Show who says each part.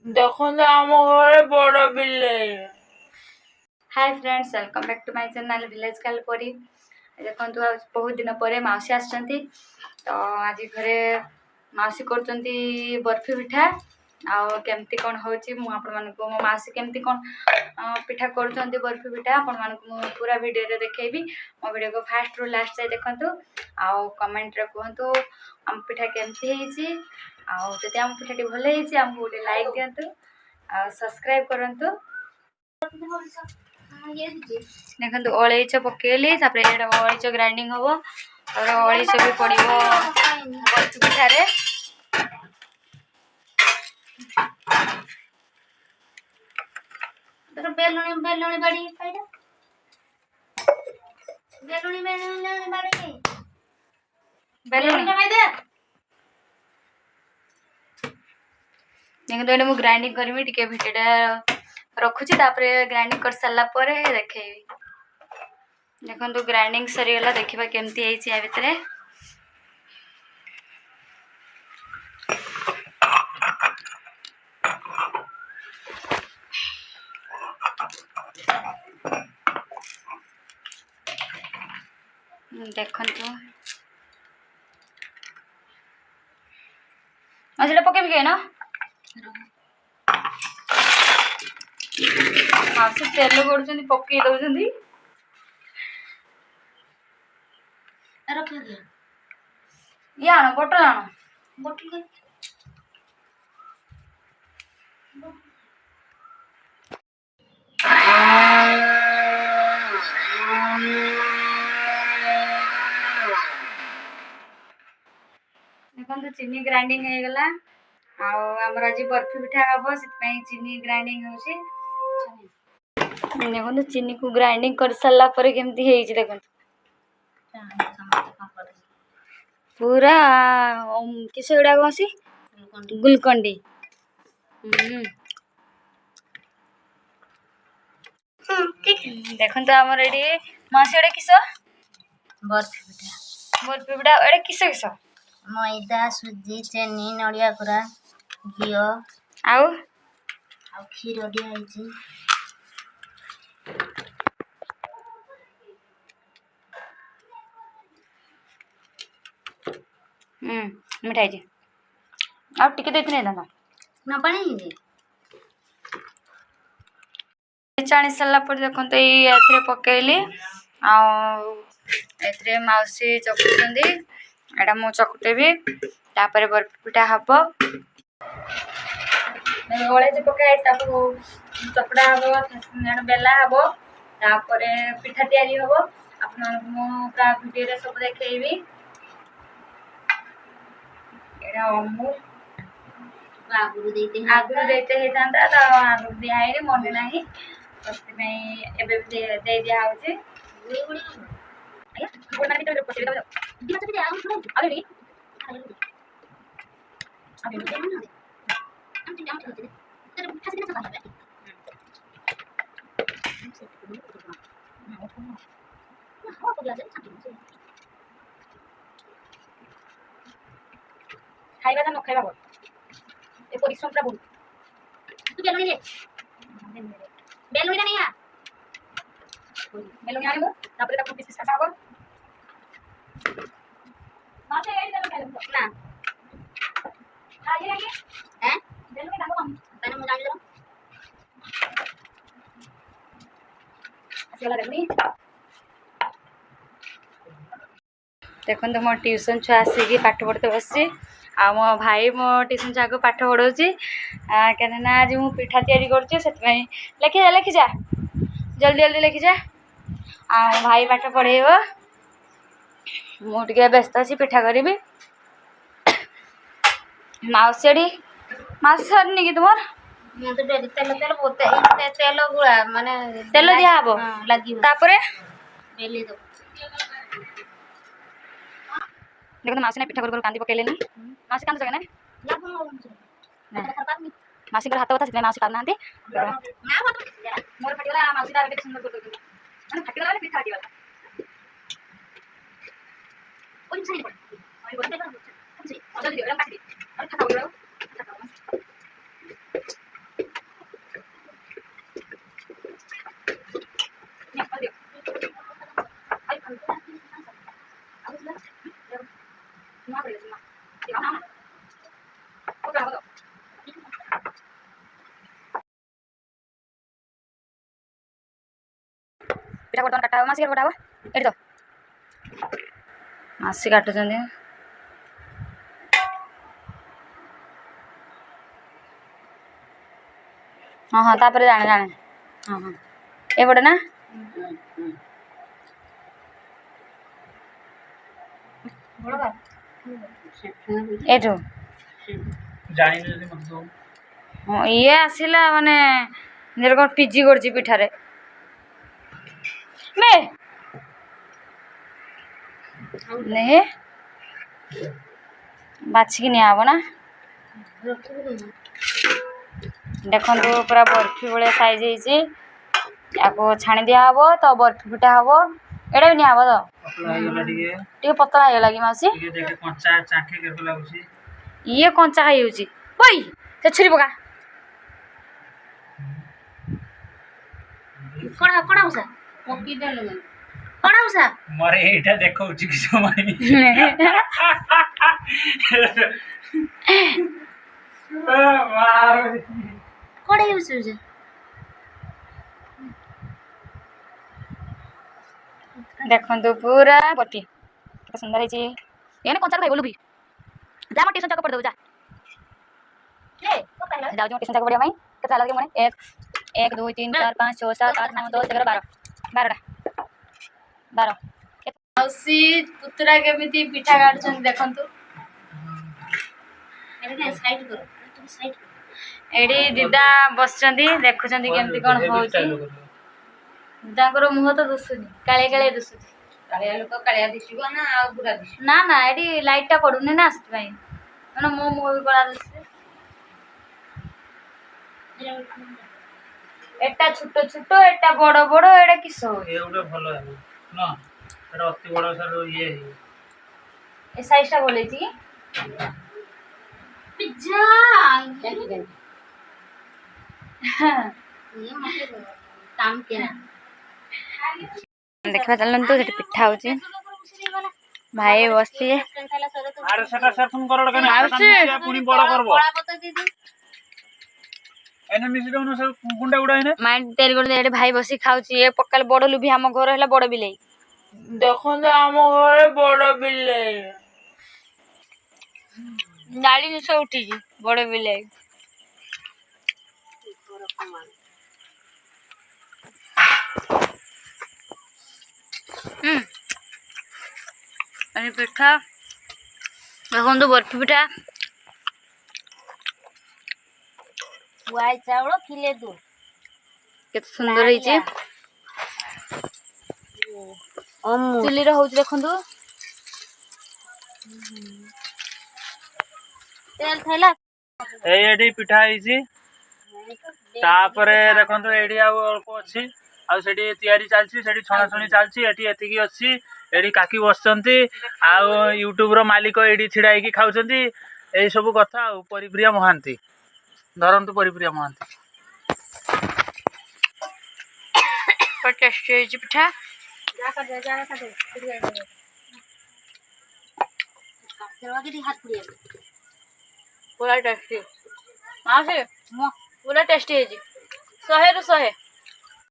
Speaker 1: ଦେଖନ୍ତୁ ଆମ ଘରେ ବଡ଼ ବିଲେଇ।
Speaker 2: Hi friends, welcome back to my channel village कालपरी। देखो बहुत दिन पर मौसी आसछंती तो आज घरे मौसी करचंती बर्फी पिठा आउ केमती कौन होची मु आपण मानको मो मौसी केमती कौन पिठा करचंती बर्फी पिठा आपण मानको मु पूरा वीडियो रे देखेबी। मो वीडियो को फास्ट रु लास्ट जाय देखंतु आउ कमेंट रे कहंतु हम पिठा केमती हेची आउ जते हम पिठाटी भले हेची हम गोटे लाइक दियंतु आ सब्सक्राइब करंतु। देखो अलैच पकेली अलैच ग्राइंडिंग हम और अलैच भी पड़ो पिठार
Speaker 3: बेलुनी बेलुनी बाड़ी खाइडा बेलुनी बेलुनी बाड़ी
Speaker 2: बेलुनी
Speaker 3: खाइ दे।
Speaker 2: देखो मु ग्राइंडिंग करमी टिके भिटेटा रखुची तापरे ग्राइंडिंग कर साला परे देखेबी। देखो ग्राइंडिंग सरी गला देखिबा केमती हेची आ भितरे। देखंतु मसला पकेबी के ना मासी तेल गोडछंती पक्की दउछंती
Speaker 3: रख दे
Speaker 2: या आनो बोतल आनो
Speaker 3: बोतल
Speaker 2: देखो चीनी ग्राइंडिंग हो गला आमर आज बर्फी पिठा हम से चीनी ग्राइंडिंग होची। देखो चीनी को ग्राइंडिंग कर सारा पर केमती हेची देखो पूरा किस गुड़ा कौसी गुलकंडी। देखो आमर ये मासी किस
Speaker 3: बर्फी पिठा
Speaker 2: बर्फी पिठा एडे किस किस
Speaker 3: मैदा सुजी चीनी नड़िया गुरा घी
Speaker 2: आउ
Speaker 3: आ क्षीर दिया हेची।
Speaker 2: मिठाई जी आ टिके देथने दादा
Speaker 3: ना पानी दे
Speaker 2: छाणी सारा पर देखो ये पकेली आरे मौसी चकुचंदी एटा मु चकुटेबी तापर बर्फी पिठा हम अलैच पकाए चपड़ा हम बेला हम तापर पिठा तैयारी हम आप वीडियो सब देखेबी। एटा अमूल
Speaker 3: आगुरु देते
Speaker 2: होता तो आगुरु दिहाई मन ना एबे दे दिया होची गुड़ मार के पछे दो
Speaker 3: दिमा तो दे आउ थोड़ा
Speaker 2: अबे
Speaker 3: अबे दे ना हम जाम चलते तेरे खास के ना चला हां को लाजे
Speaker 2: खाइबा था न खाइबा बोल ए परिश्रम पूरा बोल
Speaker 3: तू बेलुनी ले बेलुनी नहीं आ
Speaker 2: बेलुनी आनी मु तापर ताको पीस पीस काटा हो माते एडी दे
Speaker 3: ना
Speaker 2: आ ये लगे
Speaker 3: हैं
Speaker 2: बेलुनी दाको हम
Speaker 3: तने मु जान ले
Speaker 2: आसीला बेलुनी देखो मो ट्यूशन छुआ आसिक पाठ पढ़ते बसची आ मो भाई मो ट्यूशन छुआ को पाठ पढ़ाऊँगी क्या आज मु पिठा तैयारी कर लिखी जा जल्दी जल्दी लिखी जा आ भाई पाठ पढ़ेब मुझे व्यस्त अच्छी पिठा करी मौसी मौसी सरनी कि तुम
Speaker 3: मैं तो डेली तेल तेल बोते तेल गुड़ा माने
Speaker 2: तेल दिया हम
Speaker 3: लगी
Speaker 2: तापर
Speaker 3: बेली दो
Speaker 2: देखो मौसी ने पिठा कर कांदी पकेले मौसी कांद जगह
Speaker 3: ना
Speaker 2: मौसी हाथ बता से मौसी करना
Speaker 3: ना
Speaker 2: मोर फटिगला मौसी डाल के सुंदर कर दो माने फटिगला पिठा फटिगला
Speaker 3: ओइ सही
Speaker 2: और बोलते हैं जल्दी जल्दी काट दे और खाता हो ପିଠା ବର୍ତ୍ତମାନ କାଟା ହେବ ମାସି କଟା ହେବ ଏଠି ତ ମାସି କାଟୁଛନ୍ତି हाँ हाँ तापर जाने जाने हाँ हाँ एपटे ना एठो हाँ ये आसिला माने निर कोन पीजी करछि पिठारे मे नहीं बाछी नि आबो ना देखो पूरा बर्फी भाया साइज होती छाणी दिया हम तो बर्फी पिठा हम एटा भी नहीं हम तो पतला हो लगी मौसी ये कंचा खाई वही से छुरी पका
Speaker 1: मरे एटा देखौ छि कि समय
Speaker 3: कोड़े यूज होजे
Speaker 2: देखो पूरा बर्फी केते सुंदर है ये कंचा खाई बोलू भी जा मो ट्यूशन चक पड़ दो जा जाओ जो ट्यूशन चक पड़िया भाई केते लगे मने 1 2 3 4 5 6 7 8 9 10 11 12 12 मौसी पुतरा केमिति पिठा काटछन देखंतु
Speaker 3: एटा साइड करो तुम साइड
Speaker 2: एडी दीदा बसचंदी देखुचंदी केमिति कोन होउची दांकर मुह तो दुसुनी काळे काळे दुसुची काळिया लोक काळिया दिसिबो ना आ बुरा दिसि ना ना एडी लाइट टा पडुनी ना असत भाई मन मो मुह भी कळा दिसि एटा छोटो छोटो एटा बड़ बड़ एटा किस हो
Speaker 1: ए उडे भलो है ना एटा अति बड़ सर ये
Speaker 2: ए साइज टा बोले छी
Speaker 3: पिज्जा ये मते काम के ना
Speaker 2: देखा चलन तो सेठी पिठा होची भाई बसती
Speaker 1: आरे सेटा सरफन करड़ कने पुनी बड़ करबो एने मिसी दउनो सब गुंडा गुडा हेने
Speaker 2: माइंड तेल कर दे भाई बसी खाउची ए पक्कल बड़ लुभी हम घर हैला बड़ बिलाई
Speaker 1: देखो तो आम घरे बड़ बिल्ली
Speaker 2: डाली निश उठी बड़ बिलाई पिठा देखो बर्फी पिठा
Speaker 3: वाई चावल किले दो
Speaker 2: केते सुंदर होईची चुली रे होउची देखंतु
Speaker 3: तेल थैला
Speaker 1: एडी पिठा आइची तापरे देखंतु एडी आ अल्प अछि आ सेडी तयारी चलछि सेडी छणा छणी चलछि एटी एतिकी अछि एडी काकी बसचंती आ यूट्यूब रो मालिक एडी छिडाई की खाउचंती एई सब कथा आ परिप्रिया महांती धरंतु परिप्रिया महांती
Speaker 2: पर टेस्टी होईची पिठा
Speaker 3: जा कर दे चलवा के हाथ पुड़िया
Speaker 2: पूरा टेस्टी मां से पूरा टेस्टी होईची 100 रु 100